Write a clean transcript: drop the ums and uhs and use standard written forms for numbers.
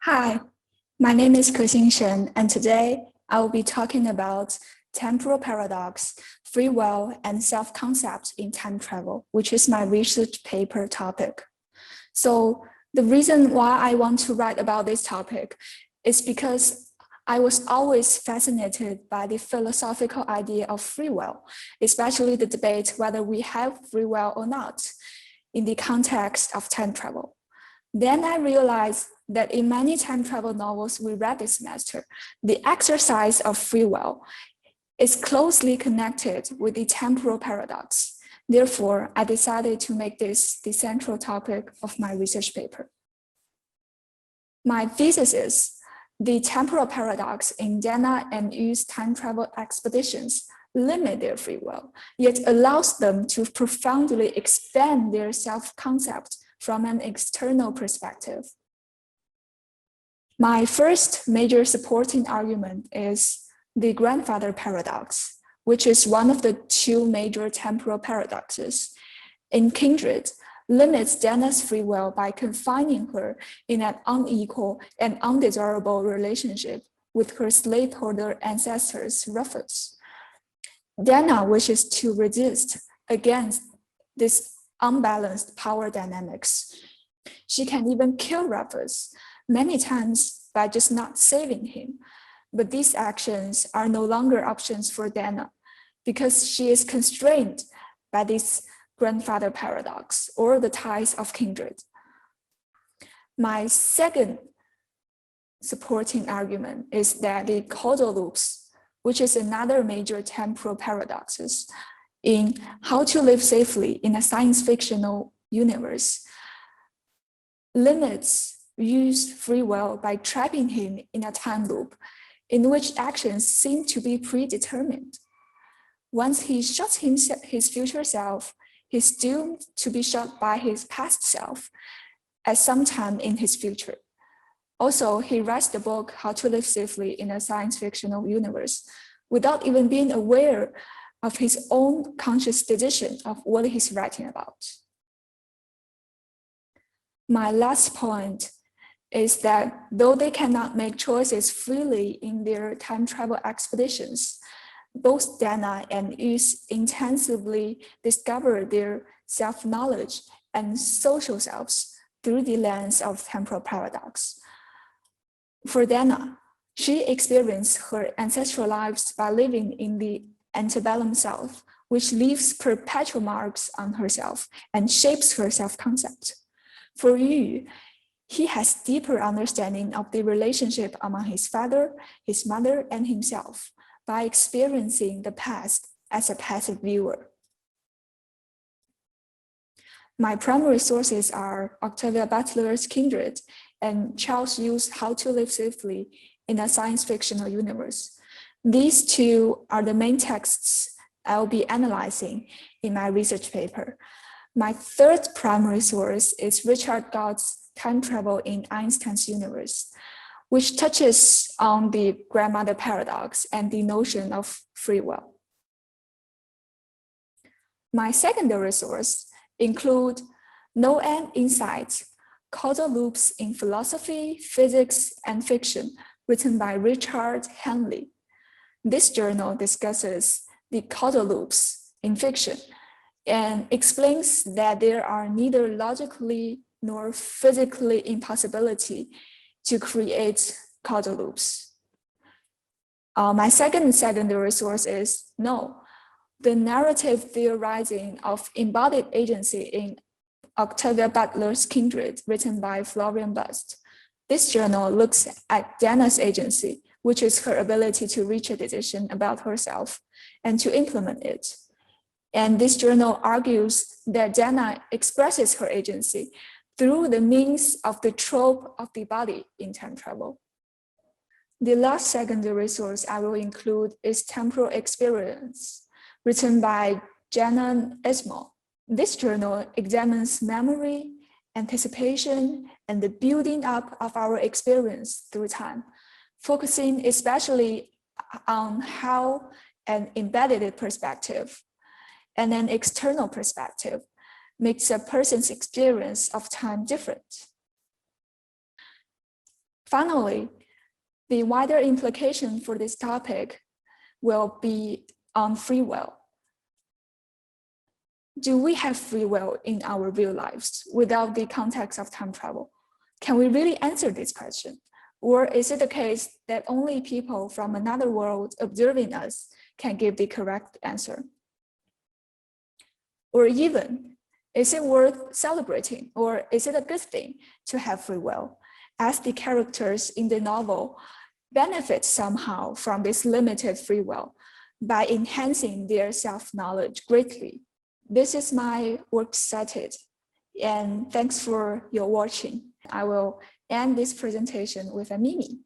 Hi, my name is Ke-Xin Shen, and today I will be talking about temporal paradox, free will, and self-concept in time travel, which is my research paper topic. So the reason why I want to write about this topic is because I was always fascinated by the philosophical idea of free will, especially the debate whether we have free will or not in the context of time travel. Then I realized that in many time travel novels we read this semester, the exercise of free will is closely connected with the temporal paradox. Therefore, I decided to make this the central topic of my research paper. My thesis is the temporal paradox in Dana and Yu's time travel expeditions limit their free will, yet allows them to profoundly expand their self-concept from an external perspective. My first major supporting argument is the grandfather paradox, which is one of the two major temporal paradoxes. In Kindred, limits Dana's free will by confining her in an unequal and undesirable relationship with her slaveholder ancestors, Rufus. Dana wishes to resist against this unbalanced power dynamics. She can even kill Rufus many times by just not saving him. But these actions are no longer options for Dana because she is constrained by this grandfather paradox or the ties of kindred. My second supporting argument is that the causal loops, which is another major temporal paradoxes in How to Live Safely in a Science Fictional Universe, limits Yu's free will by trapping him in a time loop in which actions seem to be predetermined. Once he shot his future self, he's doomed to be shot by his past self at some time in his future. Also, he writes the book How to Live Safely in a Science Fictional Universe without even being aware of his own conscious decision of what he's writing about. My last point is that though they cannot make choices freely in their time travel expeditions, both Dana and Yus intensively discover their self-knowledge and social selves through the lens of temporal paradox. For Dana, she experienced her ancestral lives by living in the antebellum South, which leaves perpetual marks on herself and shapes her self-concept. For Yu, he has deeper understanding of the relationship among his father, his mother, and himself by experiencing the past as a passive viewer. My primary sources are Octavia Butler's Kindred and Charles Yu's How to Live Safely in a Science Fictional Universe. These two are the main texts I'll be analyzing in my research paper. My third primary source is Richard Gott's Time Travel in Einstein's Universe, which touches on the grandmother paradox and the notion of free will. My secondary source include No End Insights, Causal Loops in Philosophy, Physics, and Fiction, written by Richard Henley. This journal discusses the causal loops in fiction and explains that there are neither logically nor physically impossibility to create causal loops. My second secondary source is No, the narrative theorizing of embodied agency in Octavia Butler's Kindred, written by Florian Bust. This journal looks at Dana's agency, which is her ability to reach a decision about herself and to implement it. And this journal argues that Dana expresses her agency through the means of the trope of the body in time travel. The last secondary source I will include is Temporal Experience, written by Janan Ismail. This journal examines memory, anticipation, and the building up of our experience through time, focusing especially on how an embedded perspective and an external perspective makes a person's experience of time different. Finally, the wider implication for this topic will be on free will. Do we have free will in our real lives without the context of time travel? Can we really answer this question? Or is it the case that only people from another world observing us can give the correct answer? Or even, is it worth celebrating, or is it a good thing to have free will, as the characters in the novel benefit somehow from this limited free will by enhancing their self-knowledge greatly? This is my work cited, and thanks for your watching. I will end this presentation with a meme.